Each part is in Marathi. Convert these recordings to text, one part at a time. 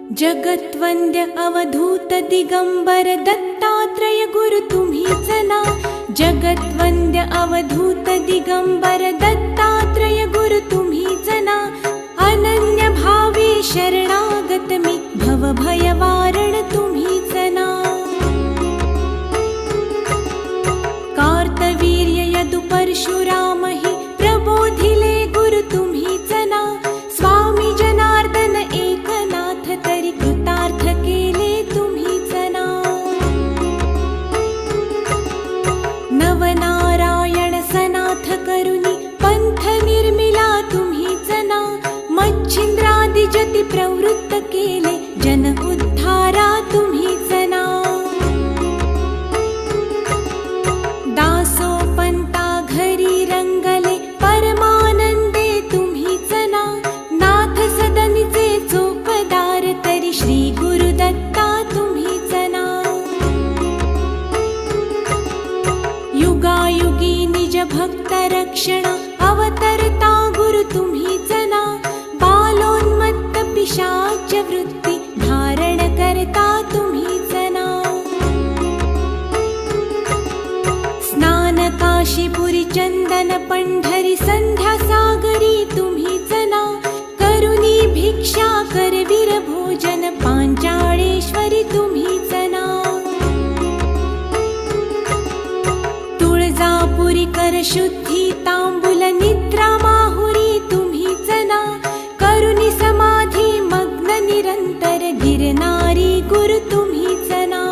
जगत्वंद्य अवधूत दिगंबर दत्तात्रय गुरु तुम्हीच ना. जगत्वंद्य अवधूत दिगंबर दत्तात्रय गुरु तुम्हीच ना. अनन्य भावे शरणागत मी भवभय वारण तुम्हीच ना. कार्तवीर्य यदु परशुराम हि प्रबोधिले गुरु तुम्हीच ना. स्वामी जनार्दन एकनाथ तरी कृतार्थ केले तुम्हीच ना. नवनारायण सनाथ करुणी पंथ निर्मिला तुम्हीच ना. मच्छिंद्रादि जति प्रवृत्त केले जन उद्धारा तुम्हीच ना. दासोपंता घरी रंगले परमानंदे तुम्हीच ना. नाथ सदनीचे चोपदार तरी श्री गुरुदत्ता तुम्हीच ना. युगायुगी निज भक्त रक्षण अवतरता गुरु तुम्हीच ना. बालोन्मत्त पिशाच वृत्ती धारण करता तुम्हीच ना. स्नान काशीपुरी चंदन पंढरी संध्या सागरी तुम्हीच ना. करुणी भिक्षा करवीर भोजन पांचाळेश्वरी तुम्हीच ना. तुळजापुरी कर शुद्धी तांबूल निद्रा माहुरी तुम्हीच ना. करुणी समाधी मग्न निरंतर गिरनारी गुरु तुम्हीच ना.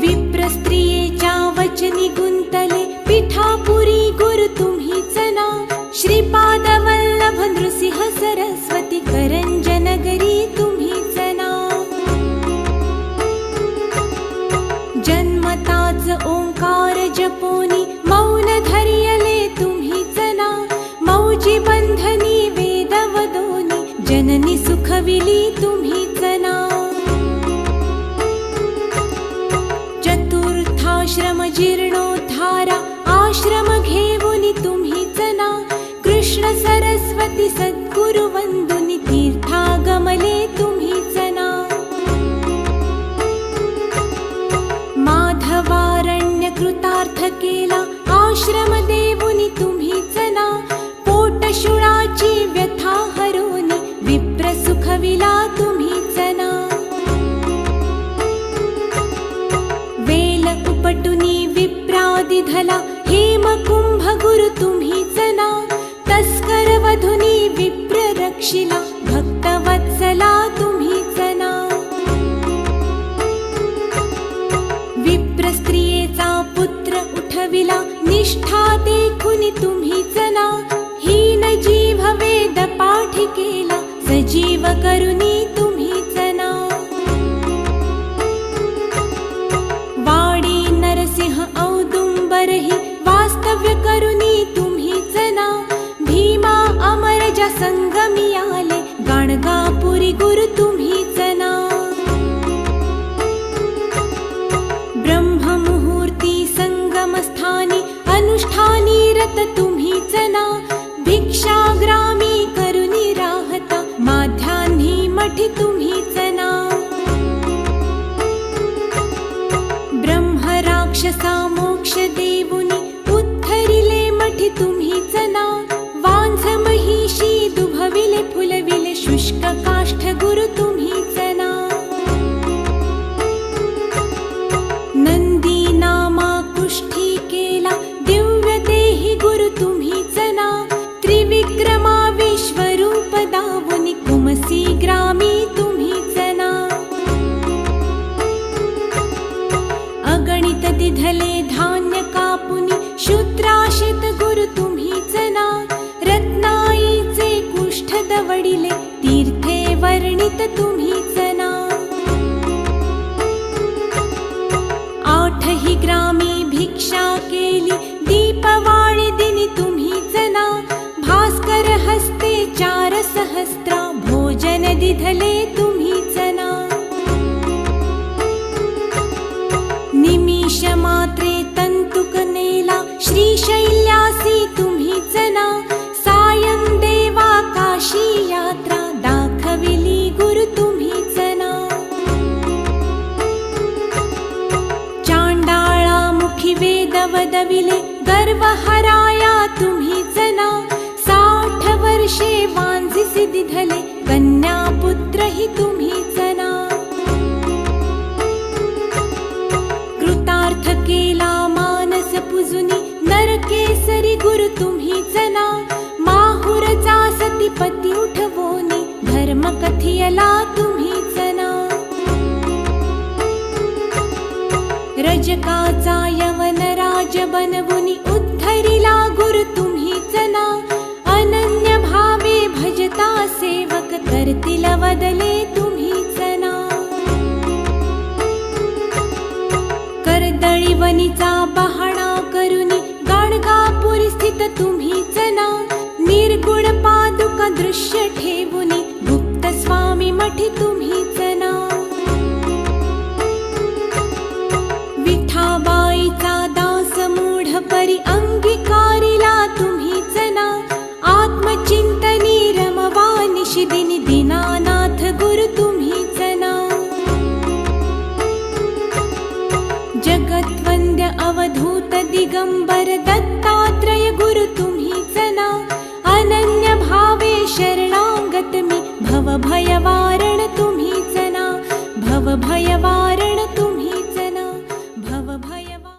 विप्र स्त्रियेच्या वचनी गुंतले पिठापुरी गुरु तुम्हीच ना. श्रीपाद वल्लभ नृसिंह सरस्वती करंजनगरी तुम्हीच ना. जन्मताच ओंकार जपोनी मौन धरियले तुम्हीच ना. मौजी बंधनी वेद वदोनी जननी सुखविली तुम्हीच ना. चतुर्थाश्रम जीर्णोद्धारा आश्रम घेऊनी तुम्हीच ना. कृष्ण सरस्वती सद्गुरु वंदुनी तीर्थागमले तुम्हीच ना. माधवारण्य कृतार्थ केला आश्रम देऊनी तुम्हीच ना. पोटशुळाची व्यथा हरोनी विप्र सुखविला तुम्हीच ना. वेल उपटुनी विप्रादि धला हेमकुंभ गुरु तुम्हीच ना. तस्कर वधुनी विप्र रक्षिला भक्तवत्सला तुम्हीच ना. विप्र स्त्रियेचा पुत्र उठविला निष्ठा देखुनी तुम्हीच ना. हीन जीव वेद पाठ केला सजीव करुणी तुम्हीच ना. वाडी नरसिंह औदुंबरहि वास्तव्य करुणी तुम्हीच ना. भीमा अमरजा संगमी आले गाणगापुरी गुरु तुम्हीच ना. ब्रह्ममुहूर्ती संगमस्थानी अनुष्ठानी रत तुम्हीच ना. भिक्षाग्रामी करुणी राहता माध्यान्ही मठी तुम्हीच ना. ब्रह्म राक्षसा मोक्ष देऊनी उद्धरिले मठी तुम्हीच ना. वांझ महिषी दुभविले फुलविले शुष्क काष्ठ गुरु तुम्हीच ना. नंदी नामा कुष्ठी केला दिव्य देही गुरु तुम्हीच ना. त्रिविक्रमा विश्वरूप दावुनी कुमसी ग्रामी तुम्हीच ना. अगणित दिधले धान्य कापुनी शूद्राशित गुरु तुम्हीच ना. रत्नाईचे कुष्ठ दवडिले तीर्थे वर्णित तुम्हीच ना. आठही ग्रामी भिक्षा केली दीपवाळी दिनी तुम्हीच ना. भास्कर हस्ते 4 सहस्त्रा भोजन दिधले तुम्हीच ना. निमिष मात्रे तंतुक नेला श्रीशैल्यासी तुम्हीच ना. सायं देवा काशी यात्रा पदविले गर्व हराया तुम्हीच ना 60 वर्षे वांझिसी दिधले कन्या पुत्र ही तुम्हीच ना कृतार्थ केला मानस पुजुनी नरकेसरी गुरु तुम्हीच ना माहुरचा सतीपती उठवोनी धर्म कथियला तुम्हीच ना रजकाचा यवन राज बनवुनी उद्धरिला गुरु तुम्हीच ना अनन्य भावे भजता सेवक करतील वदले तुम्हीच ना कर्दळीवनीचा बहाणा करुनी गाणगापुरी स्थित तुम्हीच ना निर्गुण पादुका दृश्य ठेवुनी गुप्त स्वामी मठी तुम्हीच ना विठाबाईचा दास मूढ परी अंगीकारिला तुम्हीच ना आत्मचिंतनी रमवा निशिदिनी दीनानाथ गुरु तुम्हीच ना जगद्वंद्य अवधूत दिगंबर दत्तात्रय गुरु तुम्हीच ना अनन्य भावे शरणागत मी भवभयवारण तुम्हीच ना भवभयवारण तुम्हीच ना भवभयवा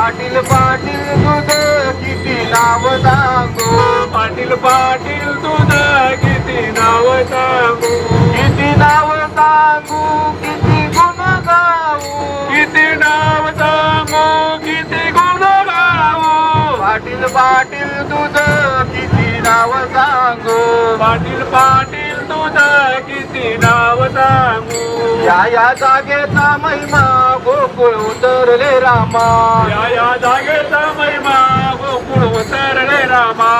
पाटील पाटील दूध किती नाव सांगू पाटील पाटील दूध किती नाव सांगू किती नाव सांगू किती गुण गाऊ किती नाव सांगू किती गुण गाऊ पाटील पाटील दूध किती नाव सांगू पाटील पाटील दूध किती नाव सांगू या जागेचा महिमा गोकुळ उतरले रामा या जागेचा महिमा गोकुळ उतरले रामा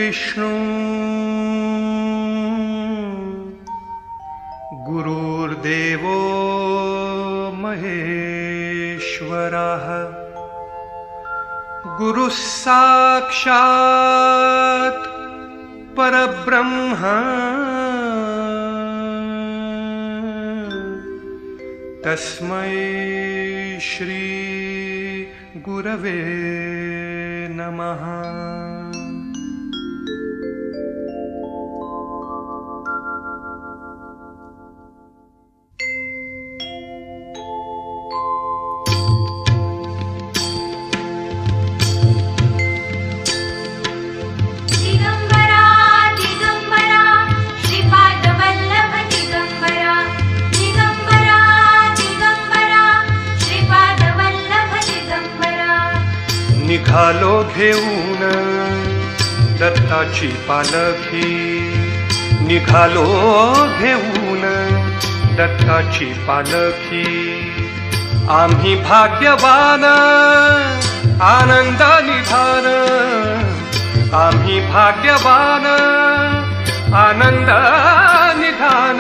गुरुर्विष्णु गुरुर्देवो महेश्वरः गुरुः साक्षात् परब्रह्म तस्मै श्री गुरवे नमः। निघालो घेऊन दत्ताची पालखी, निघालो घेऊन दत्ताची पालखी। आम्ही भाग्यवान आनंद निधान, आम्ही भाग्यवान आनंद निधान।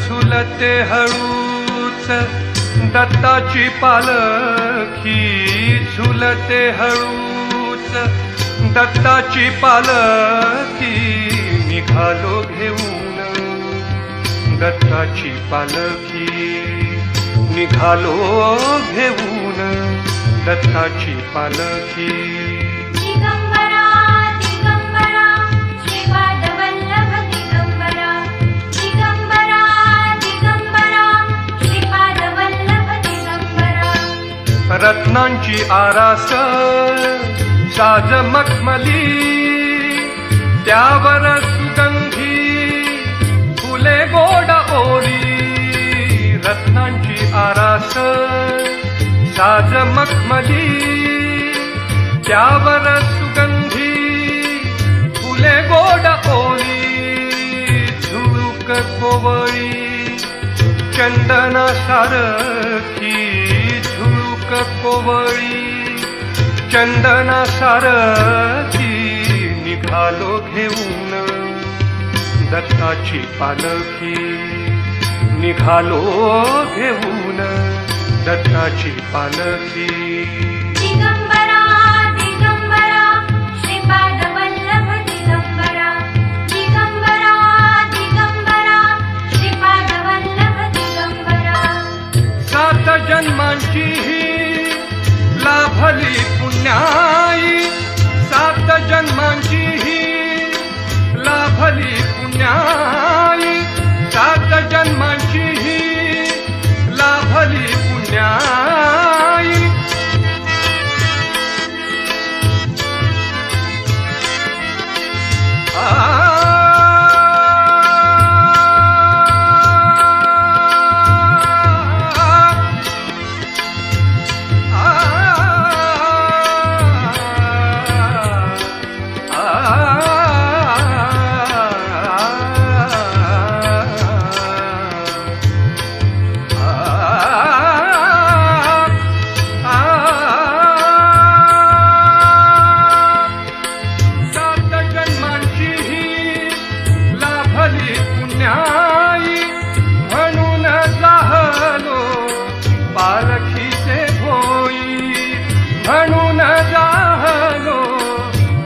झुलते हळूच दत्ताची पालखी, झुलते हळूच दत्ताची पालखी। निघालो घेऊन दत्ताची पालखी, निघालो घेऊन दत्ताची पालखी। रत्नांची आरास साज मखमली, त्यावर सुगंधी फुले गोड ओली। रत्नांची आरास साज मखमली, त्यावर सुगंधी फुले गोड ओली। झुळूक कोवळी चंदना सारखी, कोवळी चंदना सारखी। निघालो घेऊन दत्ताची पालखी, निघालो घेऊन दत्ताची पालखी। सात जन्मांची लाभली पुण्याई, सात जन्मांची लाभली पुण्याई। सात जन्मांची लाभली पुण्याई। पालखीचे भोई म्हणून जाहलो,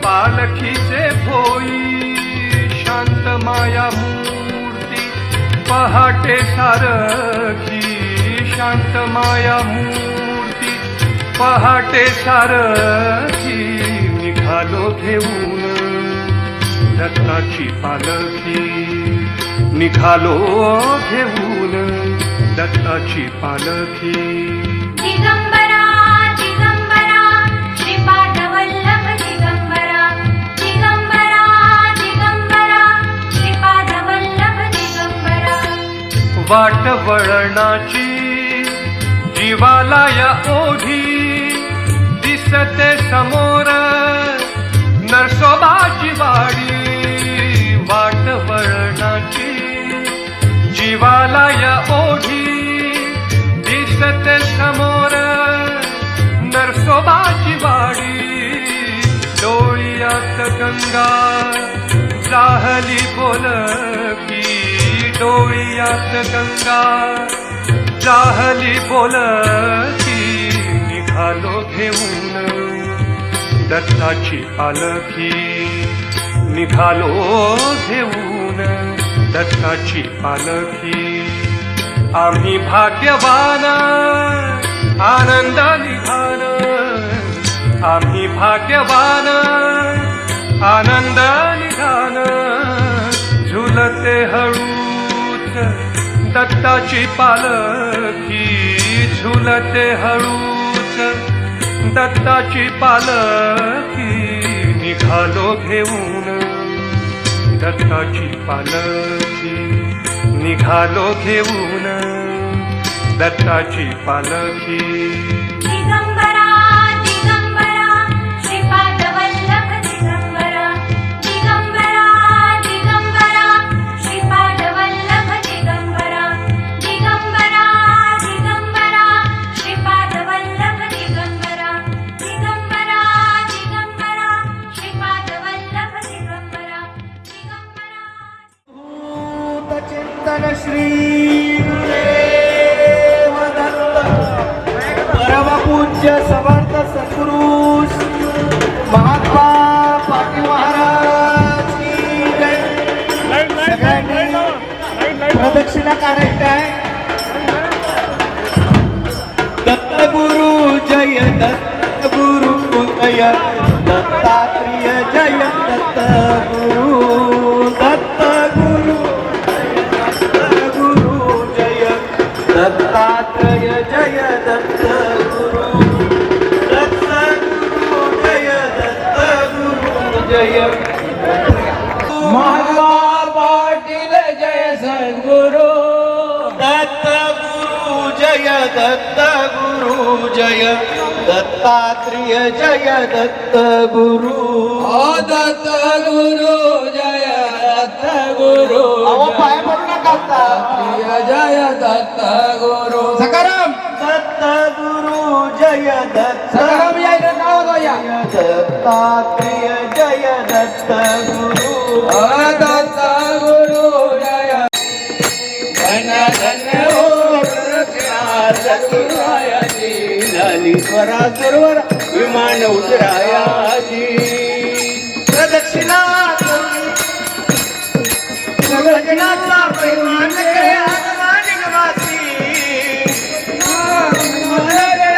पालखीचे भोई। शांत माया मूर्ती पहाटे सारखी, शांत माया मूर्ती पहाटे सारखी। निघालो घेऊन दत्ताची पालखी, निघालो घेऊन दत्ताची पालखी। दिगंबरा दिगंबरा श्रीपाद वल्लभ दिगंबरा, दिगंबरा दिगंबरा श्रीपाद वल्लभ दिगंबरा। वाट वळणाची जीवाला या ओढी, दिसते समोर नरसोबाची वाडी। वाट वळणाची जीवाला या ओढी, दिसते समोर नरसोबाची वाडी। डोळ्यात गंगा जाहली बोलकी डोळ्यात गंगा, जाहली बोलकी निघालो घेऊन दत्ताची पालखी, निघालो घेऊन दत्ताची पालखी. आम्ही भाग्यवान आनंद निधान, आम्ही भाग्यवान आनंद निधान. झुलते हळूच दत्ताची पालखी, झुलते हळूच दत्ताची पालखी. निघालो घेऊन दत्ताची पालखी, निघालो घेऊन दत्ताची पालखी. दिगंबरा दिगंबरा श्रीपाद वल्लभ दिगंबरा, दिगंबरा दिगंबरा श्रीपाद वल्लभ दिगंबरा, दिगंबरा दिगंबरा श्रीपाद वल्लभ दिगंबरा, दिगंबरा दिगंबरा श्रीपाद वल्लभ दिगंबरा, दिगंबरा. चिंतन श्री गुरुदेव दत्त परमपूज्य समर्थ सद्गुरुस महात्मा पाटील महाराज की जय. सगळ्यांनी प्रदक्षिणा काढायची आहे. दत्तगुरु जय दत्तगुरु जय दत्तात्रेय जय दत्तगुरु, दत्तगुरु दत्तात्रेय जय दत्तगुरु, दत्तगुरु जय दत्तगुरु जय. महात्मा पाटील जय सद्गुरु, दत्तगुरु जय दत्तगुरु जय दत्तात्रेय जय दत्तगुरु, दत्तगुरु जय दत्तगुरु पाय पडला काढता जय दत्तगुरु. सकाराम दत्तगुरु जय दत्त, सकाराम यायला नाव या दत्तात्रेय जय दत्तगुरु, दत्तगुरु जय. धन्य धन्य हो प्रदक्षिणा सद्गुरायाची, ज्ञानेश्वरा सुरवर विमान उतरायाची. प्रदक्षिणा भजनाचा परिमान करे आगमान निगमासी,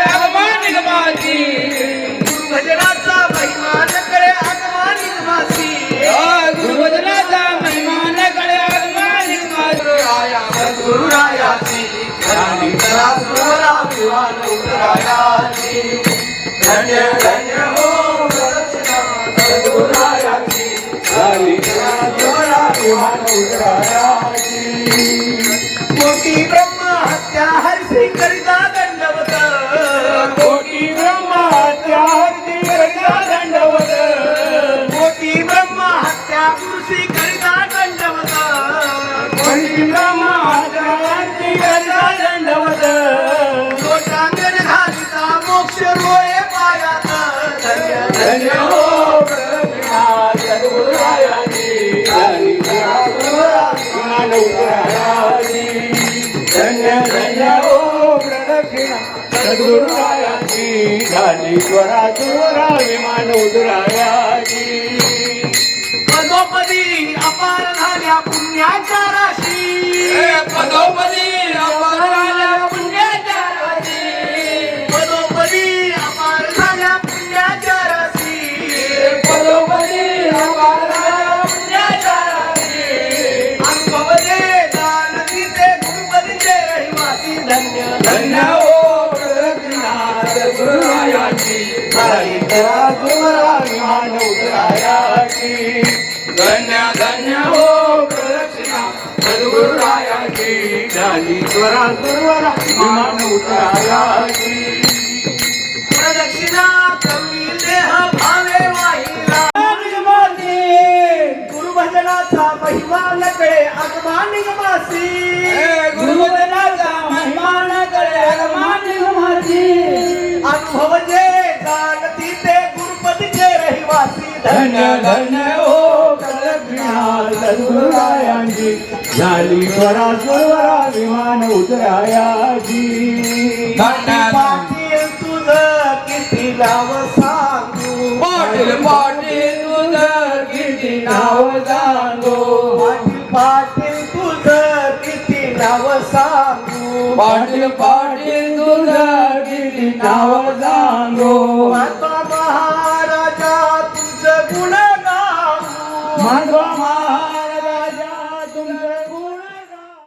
आगमान निगमासी. भजनाचा महिमान करे आगमान निगमासी, भजनाचा महिमान करे आगमान निगमासी. गुरुरायाची ज्ञानेश्वरा सुरवरा विमान उतरायाची. धन्य धन्य हो प्रदक्षिणा सद्गुरायाची, ज्ञानेश्वरा सुरवरा विमान उतरायाची. कोटी ब्रह्म हत्या हरसी करिता दंडवत, कोटी ब्रह्म हत्या हरसी करिता दंडवत, कोटी ब्रह्म हत्या कृषी करिता दंडवत, कोटी ब्रह्म हत्या हरसी करिता दंडवत. लोटांगण घालिता मोक्ष रोये पायात. धन्य धन्य हो प्रदक्षिणा सद्गुरुरायाची, ज्ञानेश्वरा सुरवरा विमान उतरायाची. धन्य धन्य हो प्रदक्षिणा सद्गुरुरायाची, ज्ञानेश्वरा सुरवरा विमान उतरायाची. पदोपदी अपार झाल्या पुण्याच्या राशी, पदोपदी अपार झाल्या पुण्याच्या राशी, पदोपदी अपार झाल्या पुण्याच्या राशी, पदोपदी अपार झाल्या पुण्याच्या राशी. अनुभवले दान तिथे गुरुपदीचे रहिवासी. धन्य धन्य हो प्रदक्षिणा सद्गुरुरायाची, ज्ञानेश्वरा सुरवरा विमान उतरायाची. धन्य धन्य हो प्रदक्षिणा सद्गुरुरायाची, ज्ञानेश्वरा सुरवरा विमान उतरायाची. प्रदक्षिणा कवी देह भावे वाहिला. गुरुभजनाचा महिमा नकळे आगमान निगमासी, गुरुभजनाचा महिमा नकळे आगमान निगमासी. अनुभव जे जाणती ते गुरुपदीचे रहिवासी. धन्य धन्य हो प्रदक्षिणा सद्गुरुरायांची झाली स्वरा सुरवरा विमान उतरायाची पाटील तुझं किती नाव सांगू पाटील पाटील तुझं किती नाव सांगू पाटील तुझं किती नाव सांगू पाटील पाटील तुझं किती नाव सांगू आता महाराजा तुझं गुण गाऊ माधवा